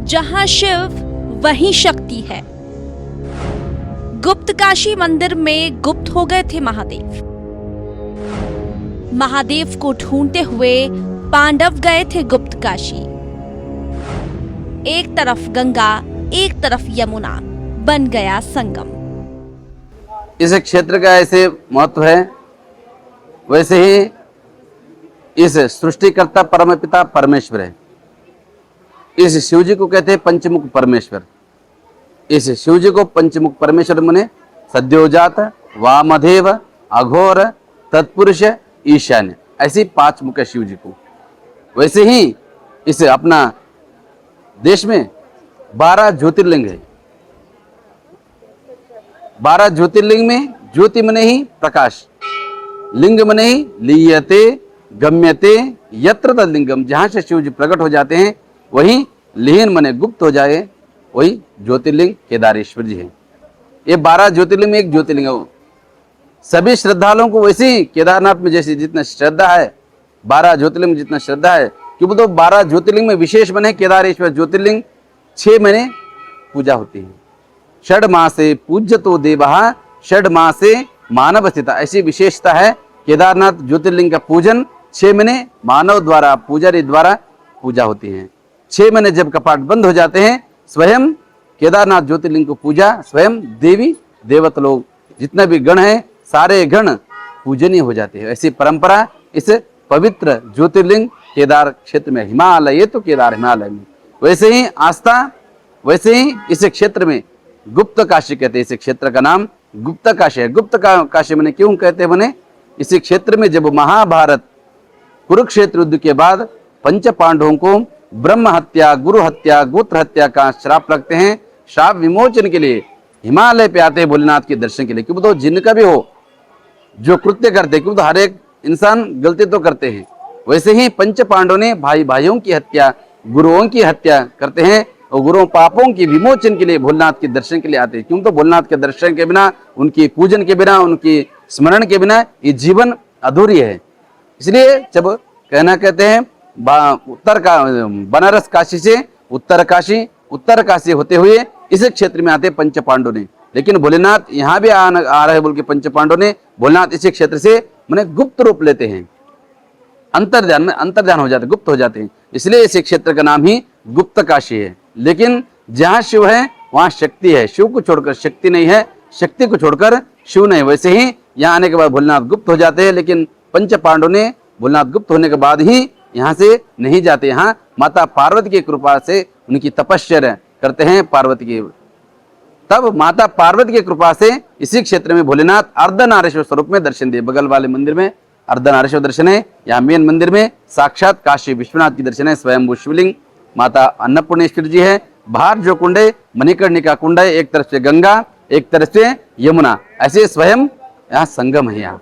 जहां शिव वहीं शक्ति है। गुप्त काशी मंदिर में गुप्त हो गए थे महादेव। महादेव को ढूंढते हुए पांडव गए थे गुप्त काशी। एक तरफ गंगा, एक तरफ यमुना, बन गया संगम। इस क्षेत्र का ऐसे महत्व है, वैसे ही इस सृष्टिकर्ता परम पिता परमेश्वर है। इस शिव जी को कहते हैं पंचमुख परमेश्वर। इस शिव जी को पंचमुख परमेश्वर माने सद्योजात, वामदेव, अघोर, तत्पुरुष, ईशान्य, ऐसी 5 मुख है शिव जी को। वैसे ही इस अपना देश में 12 ज्योतिर्लिंग है। 12 ज्योतिर्लिंग में ज्योति मने ही प्रकाश, लिंग मने ही लीयते गम्यते यत्र तद्लिंगम, जहां से शिव जी प्रकट हो जाते हैं वही लीन मने गुप्त हो जाए, वही ज्योतिर्लिंग केदारेश्वर जी है। ये 12 ज्योतिर्लिंग में एक ज्योतिर्लिंग है। सभी श्रद्धालुओं को वैसे ही केदारनाथ में जैसे जितना श्रद्धा है, 12 ज्योतिर्लिंग में जितना श्रद्धा है, क्योंकि तो 12 ज्योतिर्लिंग में विशेष मने केदारेश्वर ज्योतिर्लिंग 6 महीने पूजा होती है। षड मासे पूज्यतो देवः षड मासे मानव स्थिता, ऐसी विशेषता है केदारनाथ ज्योतिर्लिंग का पूजन 6 महीने मानव द्वारा, पुजारी द्वारा पूजा होती है। 6 महीने जब कपाट बंद हो जाते हैं, स्वयं केदारनाथ ज्योतिर्लिंग को पूजा स्वयं देवी देवता लोग जितना भी गण है सारे गण पूजनीय हो जाते हैं। ऐसी परंपरा इस पवित्र ज्योतिर्लिंग केदार क्षेत्र में, हिमालय ये तो केदार हिमालय में, वैसे ही आस्था, वैसे ही इस क्षेत्र में गुप्त काशी कहते हैं। इस क्षेत्र का नाम गुप्त काशी है। गुप्त काशी मैंने क्यों कहते हैं, मैंने इस क्षेत्र में जब महाभारत कुरुक्षेत्र युद्ध के बाद पंच पांडवों को ब्रह्म हत्या, गुरु हत्या, गोत्र हत्या का श्राप लगते हैं, श्राप विमोचन के लिए हिमालय पे आते हैं भोलेनाथ के दर्शन के लिए। क्योंकि तो जिनका भी हो जो कृत्य करते हैं, क्योंकि तो हर एक इंसान गलती तो करते हैं, वैसे ही पंच पांडवों ने भाई भाइयों की हत्या, गुरुओं की हत्या करते हैं और गुरुओं पापों की विमोचन के लिए भोलेनाथ के दर्शन के लिए आते हैं। क्यों तो भोलेनाथ के दर्शन के बिना, उनकी पूजन के बिना, उनकी स्मरण के बिना ये जीवन अधूरी है। इसलिए जब कहना कहते हैं उत्तर का बनारस काशी से उत्तर काशी होते हुए इस क्षेत्र में आते पंच पांडव ने, लेकिन भोलेनाथ यहाँ भी आ रहे हैं बोल के पंच पांडव ने भोलेनाथ इसी क्षेत्र से मैंने गुप्त रूप लेते हैं, अंतर्ध्यान हो जाते, गुप्त हो जाते हैं। इसलिए इस क्षेत्र का नाम ही गुप्त काशी है। लेकिन जहाँ शिव है वहाँ शक्ति है, शिव को छोड़कर शक्ति नहीं है, शक्ति को छोड़कर शिव नहीं। वैसे ही यहाँ आने के बाद भोलेनाथ गुप्त हो जाते हैं, लेकिन पंच पांडव ने भोलेनाथ गुप्त होने के बाद ही यहाँ से नहीं जाते। यहाँ माता पार्वती की कृपा से उनकी तपस्या करते हैं पार्वती की, तब माता पार्वती की कृपा से इसी क्षेत्र में भोलेनाथ अर्धनारीश्वर स्वरूप में दर्शन दिए। बगल वाले मंदिर में अर्धनारीश्वर दर्शन है, यहाँ मेन मंदिर में साक्षात काशी विश्वनाथ की दर्शन है, स्वयं शिवलिंग माता अन्नपूर्णेश्वरी जी है। बाहर जो कुंड है मणिकर्णिका कुंड है, एक तरफ से गंगा एक तरफ से यमुना, ऐसे स्वयं यहाँ संगम है। यहाँ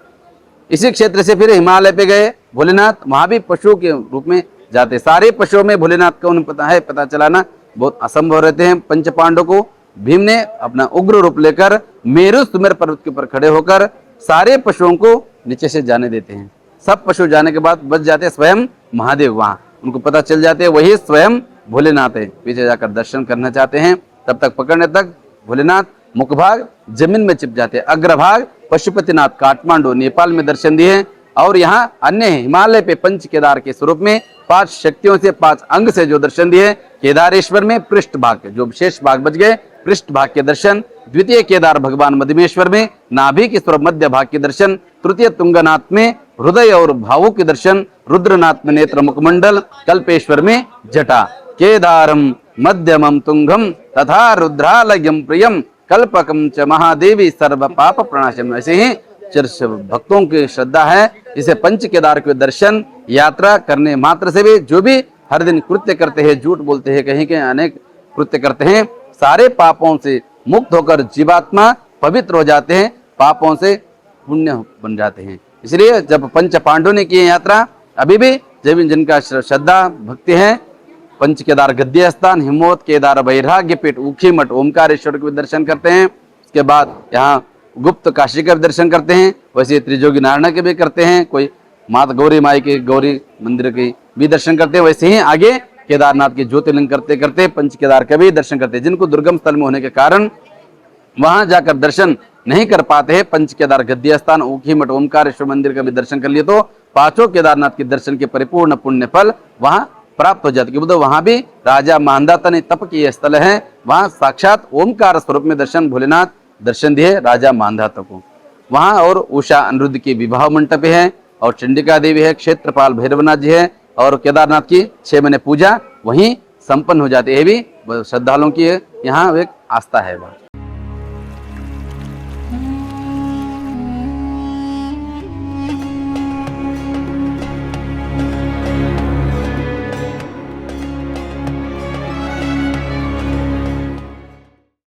इसी क्षेत्र से फिर हिमालय पे गए भोलेनाथ, वहां भी पशुओं के रूप में जाते। सारे पशुओं में भोलेनाथ का उन्हें पता चलाना बहुत असंभव रहते हैं। पंच पांडव को भीम ने अपना उग्र रूप लेकर मेरु सुमेर पर्वत के ऊपर खड़े होकर सारे पशुओं को नीचे से जाने देते हैं। सब पशु जाने के बाद बच जाते स्वयं महादेव, वहां उनको पता चल जाते हैं वही स्वयं भोलेनाथ है। पीछे जाकर दर्शन करना चाहते हैं, तब तक पकड़ने तक भोलेनाथ मुखभाग जमीन में चिप जाते हैं। अग्रभाग पशुपतिनाथ काठमांडू नेपाल में दर्शन दिए, और यहाँ अन्य हिमालय पे पंच केदार के स्वरूप में 5 शक्तियों से 5 अंग से जो दर्शन दिए। केदारेश्वर में पृष्ठ भाग जो शेष भाग बच गए, पृष्ठ भाग के दर्शन। द्वितीय केदार भगवान मध्यमेश्वर में नाभि के स्वरूप मध्य भाग के दर्शन। तृतीय तुंगनाथ में हृदय और भावों के दर्शन। रुद्रनाथ में नेत्र मुखमंडल। कल्पेश्वर में जटा। केदारम मध्यमम तुंगम तथा रुद्रालयम प्रियम कल्पकम च महादेवी सर्व पाप प्रणाशम। ऐसे ही भक्तों की श्रद्धा है, इसे पंच केदार के दर्शन यात्रा करने मात्र से भी, जो भी हर दिन कृत्य करते हैं, झूठ बोलते हैं, कहीं के अनेक कृत्य करते हैं, सारे पापों से मुक्त होकर जीवात्मा पवित्र हो जाते हैं, पापों से पुण्य बन जाते हैं। इसलिए जब पंच पांडवों ने की यात्रा, अभी भी जब जिनका श्रद्धा भक्ति है, पंच केदार गद्य स्थान, हिमवत केदार वैराग्य पीठ, ऊखी मठ, ओमकारेश्वर के दर्शन करते हैं। उसके बाद यहाँ गुप्त काशी का भी दर्शन करते हैं, वैसे त्रिजोगी नारायण के भी करते हैं, कोई माता गौरी माई के गौरी मंदिर के भी दर्शन करते हैं। वैसे ही आगे केदारनाथ के ज्योतिर्लिंग करते करते पंच केदार के भी दर्शन करते। जिनको दुर्गम स्थल में होने के कारण वहां जाकर दर्शन नहीं कर पाते हैं, पंच केदार गद्दी स्थान, ऊखी मठ, ओमकारेश्वर मंदिर का भी दर्शन कर लिए तो पांचों केदारनाथ के दर्शन के परिपूर्ण पुण्य फल वहां प्राप्त हो जाते। क्योंकि वहां भी राजा मानधाता ने तप किए स्थल है, वहां साक्षात ओमकार स्वरूप में दर्शन भोलेनाथ दर्शन दिए राजा मानधाता को। वहां और उषा अनिरुद्ध की विवाह मंडप है, और चंडिका देवी है, क्षेत्रपाल भैरवनाथ जी है, और केदारनाथ की 6 महीने पूजा वहीं संपन्न हो जाती है। ये भी श्रद्धालुओं की यहाँ एक आस्था है।